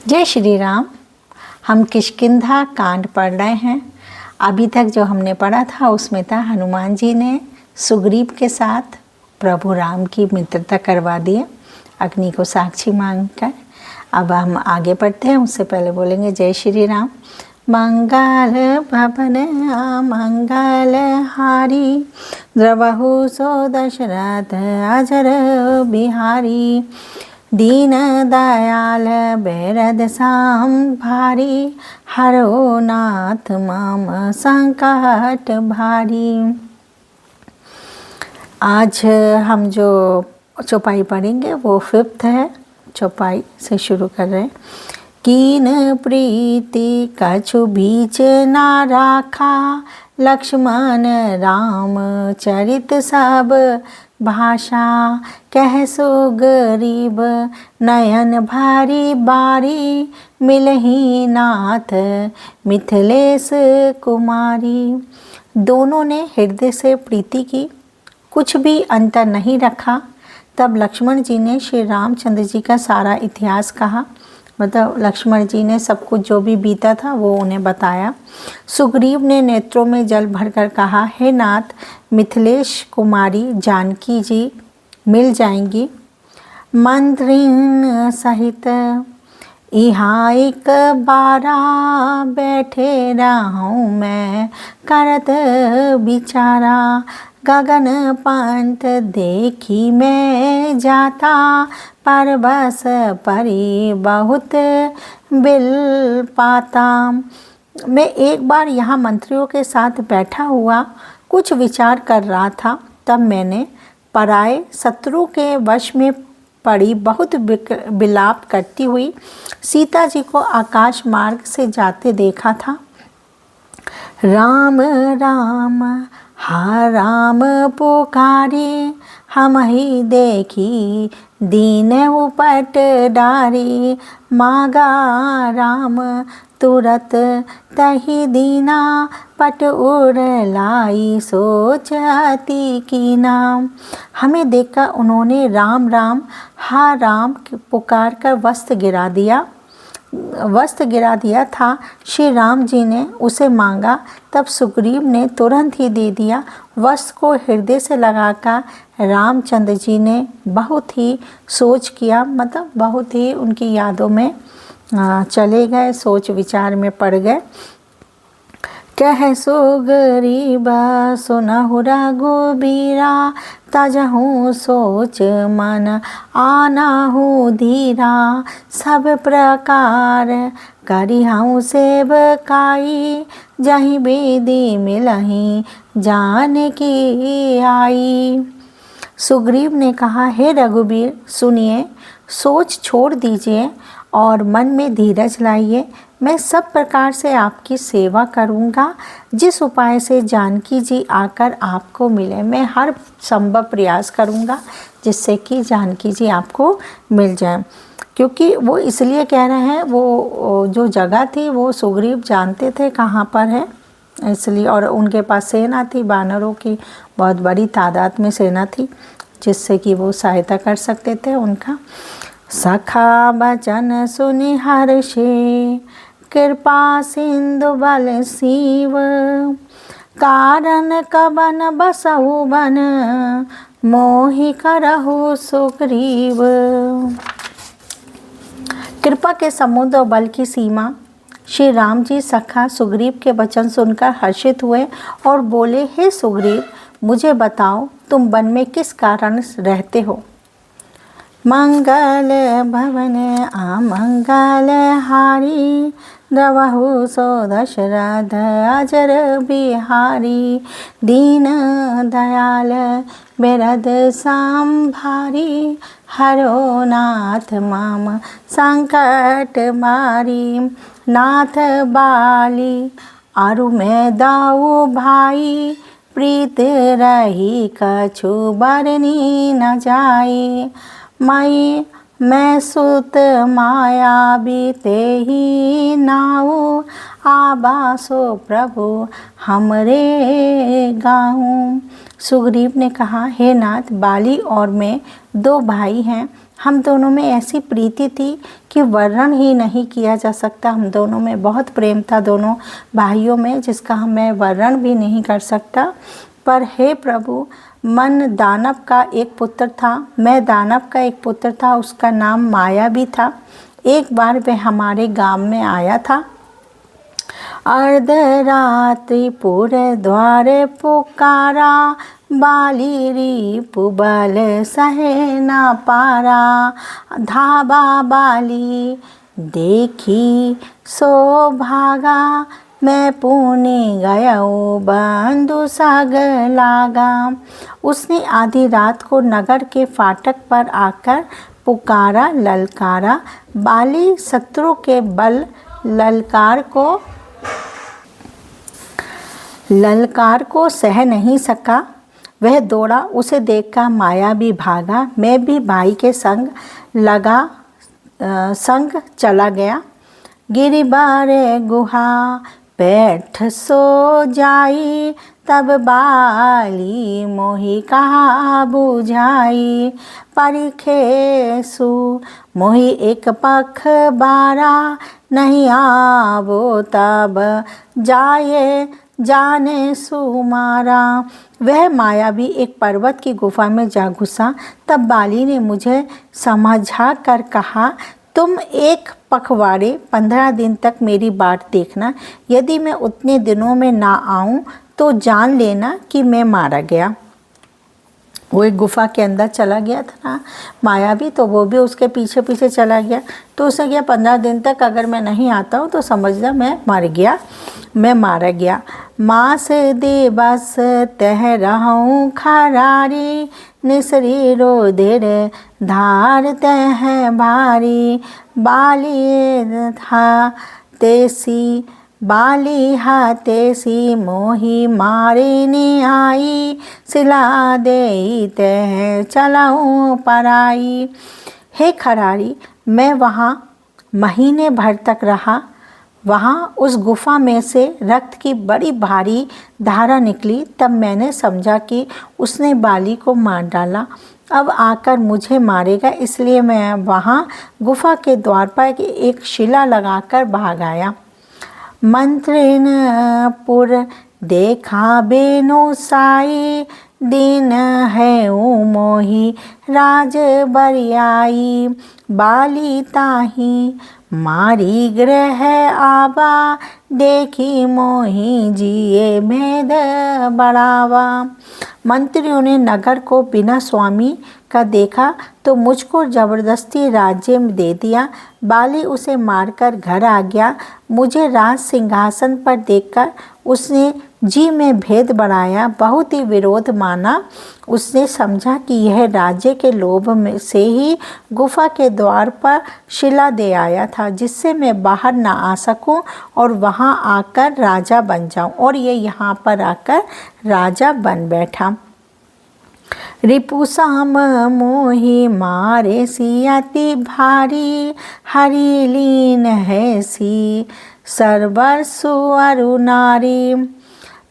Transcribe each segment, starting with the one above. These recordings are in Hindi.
जय श्री राम। हम किष्किंधा कांड पढ़ रहे हैं। अभी तक जो हमने पढ़ा था उसमें था हनुमान जी ने सुग्रीव के साथ प्रभु राम की मित्रता करवा दी अग्नि को साक्षी मानकर। अब हम आगे पढ़ते हैं, उससे पहले बोलेंगे जय श्री राम। मंगल भवन मंगल हारी द्रवहु सो दशरथ अजर बिहारी। दीन दयाल बेरद साम भारी हरो नाथ माम संकट भारी। आज हम जो चौपाई पढ़ेंगे वो 5th है। चौपाई से शुरू कर रहे हैं। कीन प्रीति कछु बीच ना राखा लक्ष्मण राम चरित सब भाषा। कह सो गरीब नयन भारी बारी मिलही नाथ मिथिलेश कुमारी। दोनों ने हृदय से प्रीति की, कुछ भी अंतर नहीं रखा। तब लक्ष्मण जी ने श्री रामचंद्र जी का सारा इतिहास कहा, मतलब लक्ष्मण जी ने सब कुछ जो भी बीता था वो उन्हें बताया। सुग्रीव ने नेत्रों में जल भरकर कहा, हे नाथ मिथिलेश कुमारी जानकी जी मिल जाएंगी मंत्रिन सहित। यहाँ एक बारा बैठे रहूँ मैं करत विचारा। गगन पंत देखी मैं जाता परबस परी बहुत बिल पाता। मैं एक बार यहाँ मंत्रियों के साथ बैठा हुआ कुछ विचार कर रहा था, तब मैंने पराए शत्रु के वश में पड़ी बहुत विलाप करती हुई सीता जी को आकाश मार्ग से जाते देखा था। राम राम हा राम पुकारी हम ही देखी दीन उपट डारी। मागा राम तुरत तही दीना पट उड़ लाई सोच अति की नाम। हमें देखकर उन्होंने राम राम हा राम पुकार कर वस्त्र गिरा दिया था। श्री राम जी ने उसे मांगा, तब सुग्रीव ने तुरंत ही दे दिया। वस्त्र को हृदय से लगाकर रामचंद्र जी ने बहुत ही सोच किया, मतलब बहुत ही उनकी यादों में चले गए, सोच विचार में पड़ गए। कह सो गरीबा सुनहु रघुबीरा तजहु सोच मन आनाहु धीरा। सब प्रकार करिहु सेवकाई जहीं बेदी मिलहीं जान की आई। सुग्रीव ने कहा, हे रघुबीर सुनिए, सोच छोड़ दीजिए और मन में धीरज लाइए। मैं सब प्रकार से आपकी सेवा करूंगा। जिस उपाय से जानकी जी आकर आपको मिले, मैं हर संभव प्रयास करूंगा जिससे कि जानकी जी आपको मिल जाए। क्योंकि वो इसलिए कह रहे हैं, वो जो जगह थी वो सुग्रीव जानते थे कहाँ पर है, इसलिए। और उनके पास सेना थी, वानरों की बहुत बड़ी तादाद में सेना थी, जिससे कि वो सहायता कर सकते थे उनका। सखा बचन सुनि हर्षे कृपा सिंधु बल सीव। कारण कबन बसहु बन मोहि करहु सुग्रीव। कृपा के समुद्र और बल की सीमा। श्री राम जी सखा सुग्रीव के वचन सुनकर हर्षित हुए और बोले, हे सुग्रीव मुझे बताओ तुम वन में किस कारण रहते हो। मंगल भवन अमंगल हारी द्रवहु सो दशरथ अजर बिहारी। दीन दयाल बेरद साम भारी हरो नाथ माम संकट मारी। नाथ बाली आरु में दाऊ भाई प्रीत रही कछु बरनी न जाई। माई मैं सुत माया बीते ही नाऊ आबासो प्रभु हमरे गाऊँ। सुग्रीव ने कहा, हे नाथ बाली और मैं 2 भाई हैं। हम दोनों में ऐसी प्रीति थी कि वर्णन ही नहीं किया जा सकता। हम दोनों में बहुत प्रेम था, दोनों भाइयों में, जिसका मैं वर्णन भी नहीं कर सकता। पर हे प्रभु, मन दानव का एक पुत्र था, मैं दानव का एक पुत्र था, उसका नाम माया भी था। एक बार वह हमारे गांव में आया था। अर्धरात्रि पूरे द्वारे पुकारा, बाली रिपु बल सहे न पारा। धाबा बाली देखी सो भागा, मैं पुणे गया बंधु सग लागा। उसने आधी रात को नगर के फाटक पर आकर पुकारा, ललकारा। बाली शत्रु के बल ललकार को सह नहीं सका, वह दौड़ा। उसे देखकर माया भी भागा। मैं भी भाई के संग चला गया। गिरिबारे गुहा बैठ सो जाई, तब बाली मोहि कहा बुझाई। परिखे सु मोहि एक पख बारा, नहीं आवो तब जाए जाने सुमारा। वह माया भी एक पर्वत की गुफा में जा घुसा। तब बाली ने मुझे समझा कर कहा, तुम एक पखवाड़े 15 दिन तक मेरी बाट देखना। यदि मैं उतने दिनों में ना आऊं तो जान लेना कि मैं मारा गया। वो एक गुफा के अंदर चला गया था ना माया भी, तो वो भी उसके पीछे पीछे चला गया। तो उसे गया 15 दिन तक अगर मैं नहीं आता हूँ तो समझना मैं मारा गया। मास दे बस तह रहूं खरारी, निसरी रोधिर धार तह भारी। बाली हा तेसी मोही मारे ने आई, सिला दे तह चलाऊं पराई। हे खरारी, मैं वहाँ महीने भर तक रहा। वहाँ उस गुफा में से रक्त की बड़ी भारी धारा निकली। तब मैंने समझा कि उसने बाली को मार डाला, अब आकर मुझे मारेगा। इसलिए मैं वहाँ गुफा के द्वार पर एक शिला लगाकर भाग आया। मंत्रिन पुर देखा बेनो साई, दिन है मोही राज बरियाई। बाली ताही मारी ग्रह आबा, देखी मोही जिए भेद बढ़ावा। मंत्रियों ने नगर को बिना स्वामी का देखा तो मुझको जबरदस्ती राज्य में दे दिया। बाली उसे मारकर घर आ गया। मुझे राज सिंहासन पर देखकर उसने जी में भेद बढ़ाया, बहुत ही विरोध माना। उसने समझा कि यह राज्य के लोभ में से ही गुफा के द्वार पर शिला दे आया था, जिससे मैं बाहर ना आ सकूं और वहां आकर राजा बन जाऊं। और ये यहाँ पर आकर राजा बन बैठा। रिपुसाम मोहि मारे सी अति भारी, हरि लीन है सी सर्वस्व अरु नारी।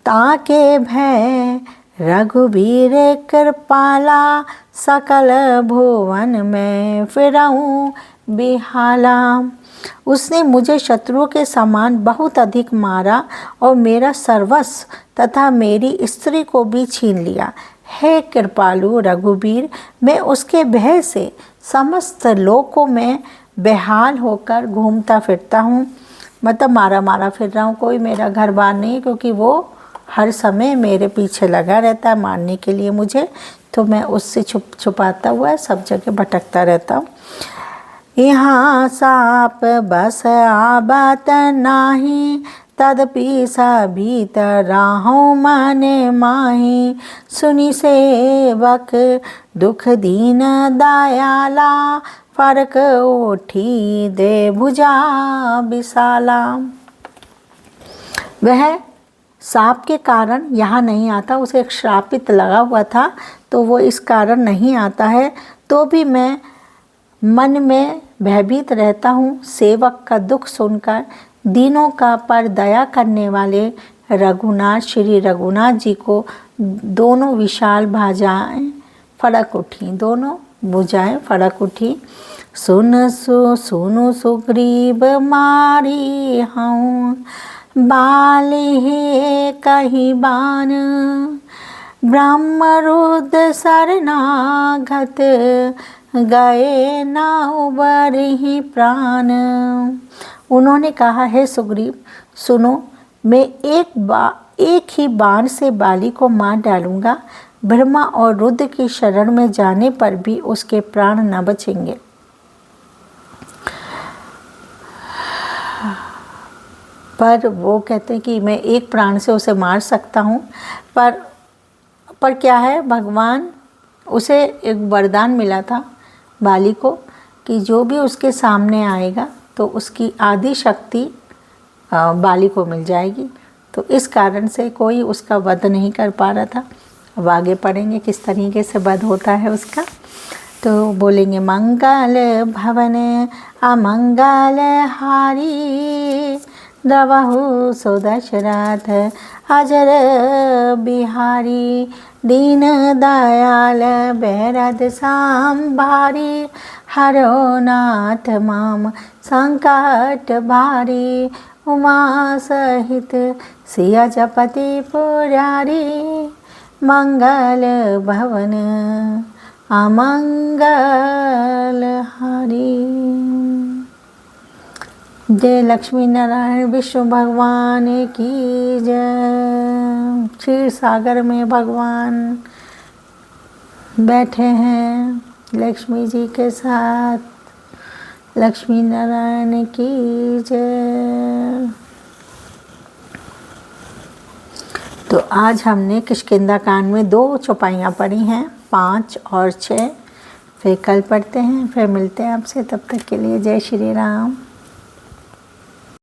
ताके भय रघुबीर कृपाला, सकल भुवन में फिरऊं बिहाला। उसने मुझे शत्रुओं के समान बहुत अधिक मारा और मेरा सर्वस्व तथा मेरी स्त्री को भी छीन लिया। हे कृपालु रघुबीर, मैं उसके भय से समस्त लोकों में बेहाल होकर घूमता फिरता हूँ। मतलब मारा फिर रहा हूँ, कोई मेरा घर बार नहीं, क्योंकि वो हर समय मेरे पीछे लगा रहता है मारने के लिए मुझे। तो मैं उससे छुपाता हुआ सब जगह भटकता रहता हूँ। यहाँ साप बस आबत नाही, तदपि भीतर राहों माने माही। सुनी सेवक दुख दीन दयाला, फरक उठी दे भुजा विशाला। वह सांप के कारण यहाँ नहीं आता, उसे एक श्रापित लगा हुआ था तो वो इस कारण नहीं आता है। तो भी मैं मन में भयभीत रहता हूँ। सेवक का दुख सुनकर दीनों का पर दया करने वाले रघुनाथ श्री रघुनाथ जी को दोनों विशाल भाजाएं फड़क उठी, दोनों बुझाए फड़क उठी। सुनु सुग्रीव मारी हूँ, बाल हे कही बान, ब्रह्मरुद्र शरणागत, गए ना उबरहि प्राण। उन्होंने कहा, है सुग्रीव सुनो, मैं एक ही बाण से बाली को मार डालूंगा, ब्रह्मा और रुद्र की शरण में जाने पर भी उसके प्राण न बचेंगे। पर वो कहते हैं कि मैं एक प्राण से उसे मार सकता हूँ, पर क्या है, भगवान उसे एक वरदान मिला था बाली को कि जो भी उसके सामने आएगा तो उसकी आधी शक्ति बाली को मिल जाएगी। तो इस कारण से कोई उसका वध नहीं कर पा रहा था। अब आगे पढ़ेंगे किस तरीके से वध होता है उसका। तो बोलेंगे, मंगल भवन अमंगल हारी, द्रवहु सो दशरथ अजर बिहारी, दीन दयाल बेरद सांभारी, हरो नाथ माम संकट भारी, उमा सहित सिया जपति पुरारी, मंगल भवन अमंगल हारी। जय लक्ष्मी नारायण विष्णु भगवान की जय। क्षीर सागर में भगवान बैठे हैं लक्ष्मी जी के साथ। लक्ष्मी नारायण की जय। तो आज हमने किष्किंधा कांड में 2 चौपाइयाँ पढ़ी हैं, 5 और 6। फिर कल पढ़ते हैं, फिर मिलते हैं आपसे। तब तक के लिए जय श्री राम।